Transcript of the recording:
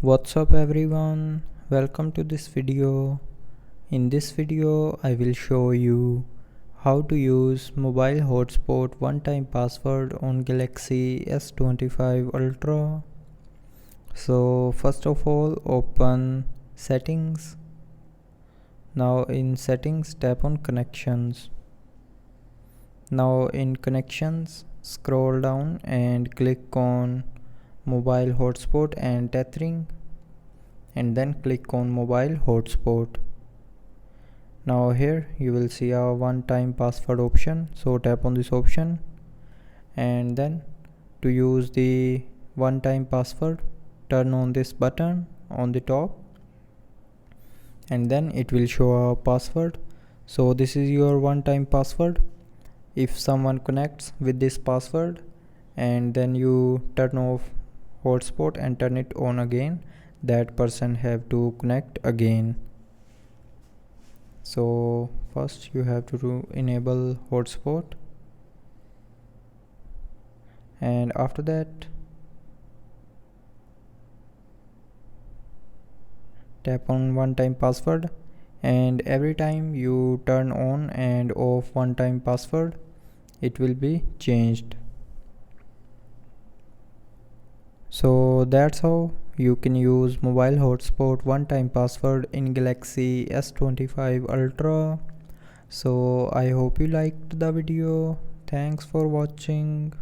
What's up everyone, welcome to this video. In this video I will show you how to use mobile hotspot one-time password on Galaxy S25 Ultra. So first of all, open settings. Now in settings, tap on connections. Now in connections, scroll down and click on mobile hotspot and tethering, and then click on mobile hotspot. Now here you will see a one-time password option, so tap on this option, and then to use the one-time password, turn on this button on the top, and then it will show a password. So this is your one-time password. If someone connects with this password and then you turn off hotspot and turn it on again, that person have to connect again. So first you have to enable hotspot, and after that tap on one-time password, and every time you turn on and off one-time password, it will be changed. So that's how you can use mobile hotspot one-time password in Galaxy S25 Ultra. So I hope you liked the video. Thanks for watching.